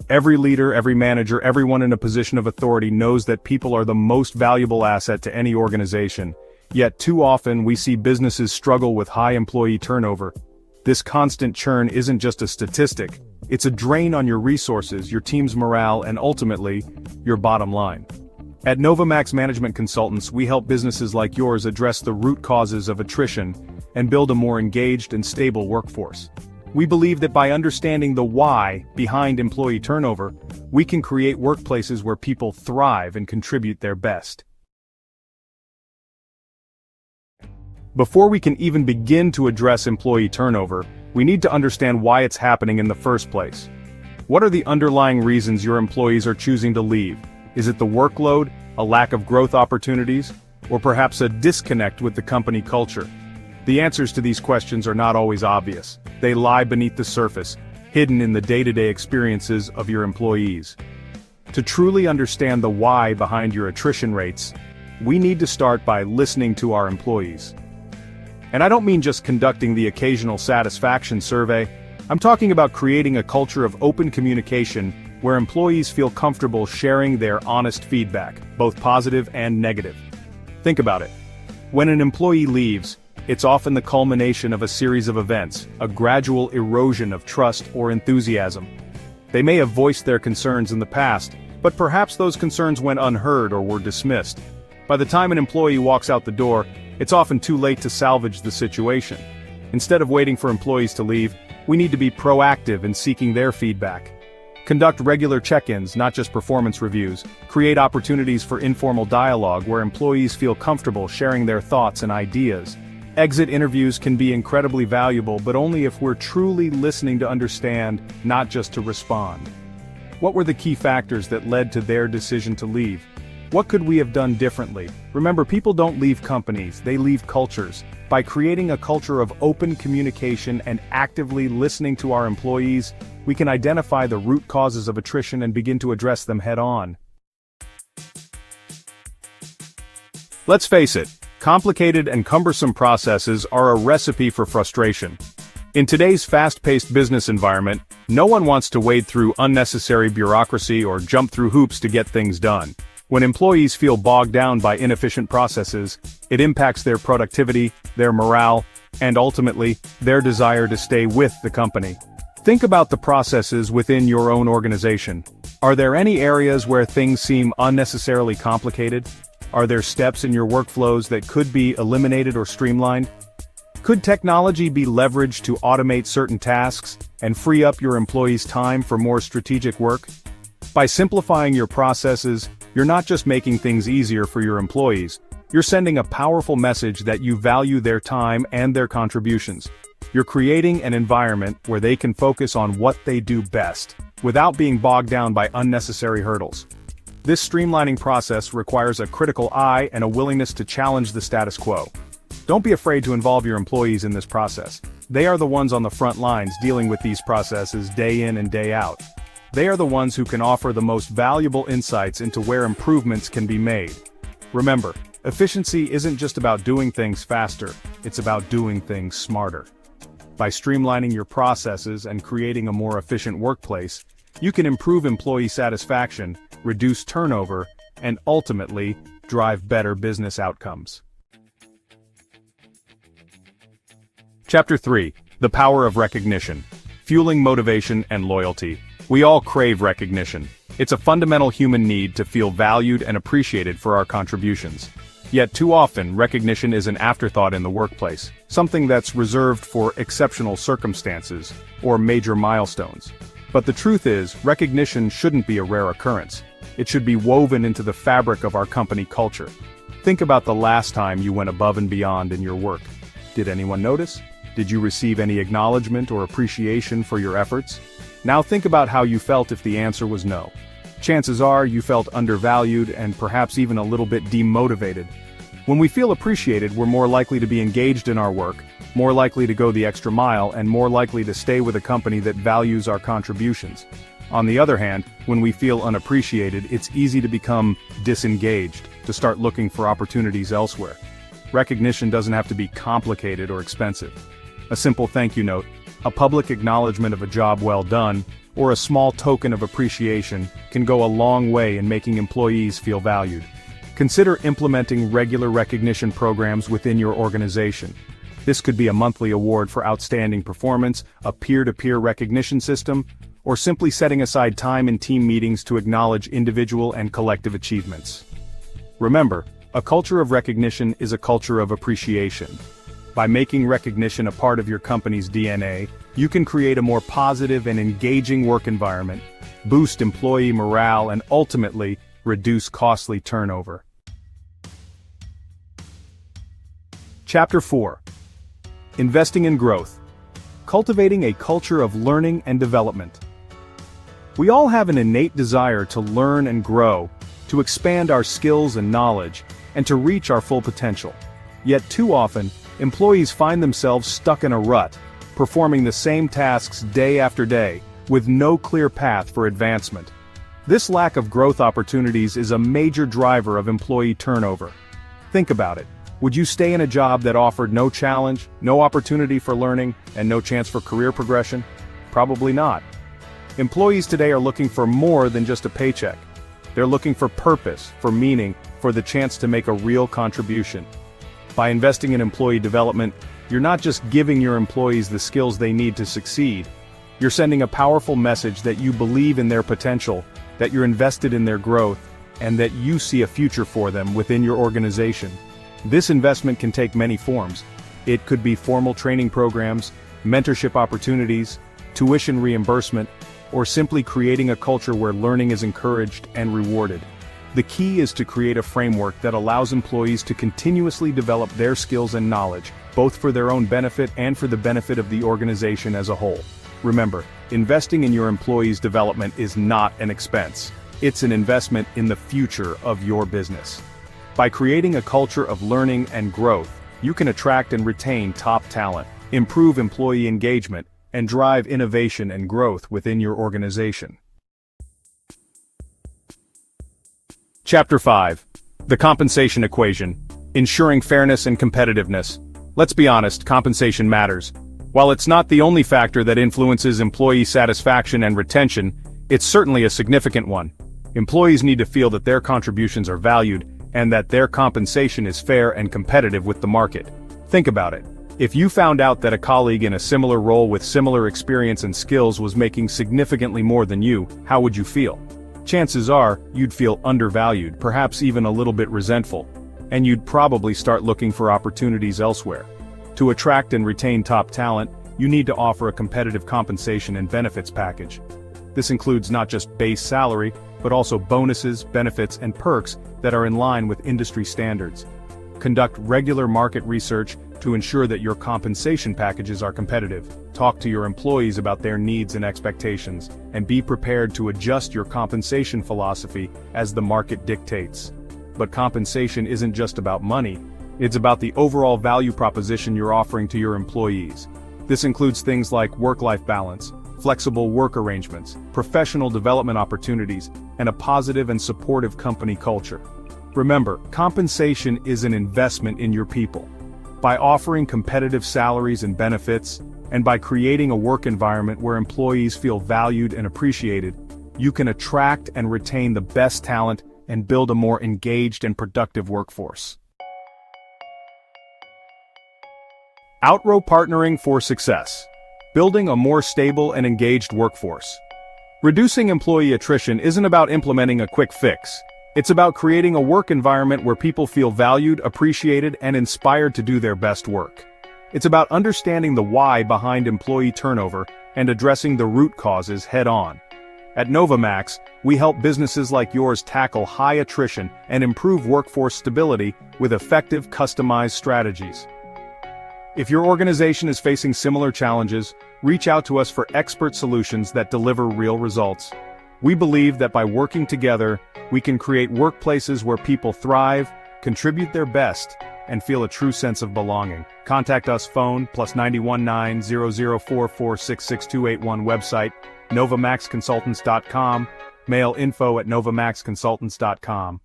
Every leader, every manager, everyone in a position of authority knows that people are the most valuable asset to any organization. Yet too often we see businesses struggle with high employee turnover. This constant churn isn't just a statistic, it's a drain on your resources, your team's morale, and ultimately, your bottom line. At Novamax Management Consultants, we help businesses like yours address the root causes of attrition and build a more engaged and stable workforce. We believe that by understanding the why behind employee turnover, we can create workplaces where people thrive and contribute their best. Before we can even begin to address employee turnover, we need to understand why it's happening in the first place. What are the underlying reasons your employees are choosing to leave? Is it the workload, a lack of growth opportunities, or perhaps a disconnect with the company culture? The answers to these questions are not always obvious. They lie beneath the surface, hidden in the day-to-day experiences of your employees. To truly understand the why behind your attrition rates, we need to start by listening to our employees. And I don't mean just conducting the occasional satisfaction survey. I'm talking about creating a culture of open communication where employees feel comfortable sharing their honest feedback, both positive and negative. Think about it. When an employee leaves, it's often the culmination of a series of events, a gradual erosion of trust or enthusiasm. They may have voiced their concerns in the past, but perhaps those concerns went unheard or were dismissed. By the time an employee walks out the door, it's often too late to salvage the situation. Instead of waiting for employees to leave, we need to be proactive in seeking their feedback. Conduct regular check-ins, not just performance reviews. Create opportunities for informal dialogue where employees feel comfortable sharing their thoughts and ideas. Exit interviews can be incredibly valuable, but only if we're truly listening to understand, not just to respond. What were the key factors that led to their decision to leave? What could we have done differently? Remember, people don't leave companies, they leave cultures. By creating a culture of open communication and actively listening to our employees, we can identify the root causes of attrition and begin to address them head-on. Let's face it, complicated and cumbersome processes are a recipe for frustration. In today's fast-paced business environment, no one wants to wade through unnecessary bureaucracy or jump through hoops to get things done. When employees feel bogged down by inefficient processes, it impacts their productivity, their morale, and ultimately, their desire to stay with the company. Think about the processes within your own organization. Are there any areas where things seem unnecessarily complicated? Are there steps in your workflows that could be eliminated or streamlined? Could technology be leveraged to automate certain tasks and free up your employees' time for more strategic work? By simplifying your processes, you're not just making things easier for your employees, you're sending a powerful message that you value their time and their contributions. You're creating an environment where they can focus on what they do best, without being bogged down by unnecessary hurdles. This streamlining process requires a critical eye and a willingness to challenge the status quo. Don't be afraid to involve your employees in this process. They are the ones on the front lines dealing with these processes day in and day out. They are the ones who can offer the most valuable insights into where improvements can be made. Remember, efficiency isn't just about doing things faster, it's about doing things smarter. By streamlining your processes and creating a more efficient workplace, you can improve employee satisfaction, reduce turnover, and ultimately, drive better business outcomes. Chapter 3: The Power of Recognition. Fueling Motivation and Loyalty. We all crave recognition. It's a fundamental human need to feel valued and appreciated for our contributions. Yet too often, recognition is an afterthought in the workplace, something that's reserved for exceptional circumstances or major milestones. But the truth is, recognition shouldn't be a rare occurrence. It should be woven into the fabric of our company culture. Think about the last time you went above and beyond in your work. Did anyone notice? Did you receive any acknowledgement or appreciation for your efforts? Now think about how you felt if the answer was no. Chances are you felt undervalued and perhaps even a little bit demotivated. When we feel appreciated, we're more likely to be engaged in our work, more likely to go the extra mile, and more likely to stay with a company that values our contributions. On the other hand, when we feel unappreciated, it's easy to become disengaged, to start looking for opportunities elsewhere. Recognition doesn't have to be complicated or expensive. A simple thank you note, a public acknowledgement of a job well done, or a small token of appreciation can go a long way in making employees feel valued. Consider implementing regular recognition programs within your organization. This could be a monthly award for outstanding performance, a peer-to-peer recognition system, or simply setting aside time in team meetings to acknowledge individual and collective achievements. Remember, a culture of recognition is a culture of appreciation. By making recognition a part of your company's DNA, you can create a more positive and engaging work environment, boost employee morale, and ultimately, reduce costly turnover. Chapter 4. Investing in growth. Cultivating a culture of learning and development. We all have an innate desire to learn and grow, to expand our skills and knowledge, and to reach our full potential. Yet too often, employees find themselves stuck in a rut, performing the same tasks day after day, with no clear path for advancement. This lack of growth opportunities is a major driver of employee turnover. Think about it. Would you stay in a job that offered no challenge, no opportunity for learning, and no chance for career progression? Probably not. Employees today are looking for more than just a paycheck. They're looking for purpose, for meaning, for the chance to make a real contribution. By investing in employee development, you're not just giving your employees the skills they need to succeed. You're sending a powerful message that you believe in their potential, that you're invested in their growth, and that you see a future for them within your organization. This investment can take many forms. It could be formal training programs, mentorship opportunities, tuition reimbursement, or simply creating a culture where learning is encouraged and rewarded. The key is to create a framework that allows employees to continuously develop their skills and knowledge, both for their own benefit and for the benefit of the organization as a whole. Remember, investing in your employees' development is not an expense. It's an investment in the future of your business. By creating a culture of learning and growth, you can attract and retain top talent, improve employee engagement, and drive innovation and growth within your organization. Chapter 5. The compensation equation. Ensuring fairness and competitiveness. Let's be honest, compensation matters. While it's not the only factor that influences employee satisfaction and retention, it's certainly a significant one. Employees need to feel that their contributions are valued, and that their compensation is fair and competitive with the market. Think about it. If you found out that a colleague in a similar role with similar experience and skills was making significantly more than you, how would you feel? Chances are, you'd feel undervalued, perhaps even a little bit resentful, and you'd probably start looking for opportunities elsewhere. To attract and retain top talent, you need to offer a competitive compensation and benefits package. This includes not just base salary, but also bonuses, benefits, and perks that are in line with industry standards. Conduct regular market research to ensure that your compensation packages are competitive. Talk to your employees about their needs and expectations, and be prepared to adjust your compensation philosophy as the market dictates. But compensation isn't just about money, it's about the overall value proposition you're offering to your employees. This includes things like work-life balance, flexible work arrangements, professional development opportunities, and a positive and supportive company culture. Remember, compensation is an investment in your people. By offering competitive salaries and benefits, and by creating a work environment where employees feel valued and appreciated, you can attract and retain the best talent and build a more engaged and productive workforce. Outrow partnering for success. Building a more stable and engaged workforce. Reducing employee attrition isn't about implementing a quick fix. It's about creating a work environment where people feel valued, appreciated, and inspired to do their best work. It's about understanding the why behind employee turnover and addressing the root causes head-on. At Novamax, we help businesses like yours tackle high attrition and improve workforce stability with effective, customized strategies. If your organization is facing similar challenges, reach out to us for expert solutions that deliver real results. We believe that by working together, we can create workplaces where people thrive, contribute their best, and feel a true sense of belonging. Contact us phone +91 9 0044 66281 website, novamaxconsultants.com, mail info@novamaxconsultants.com.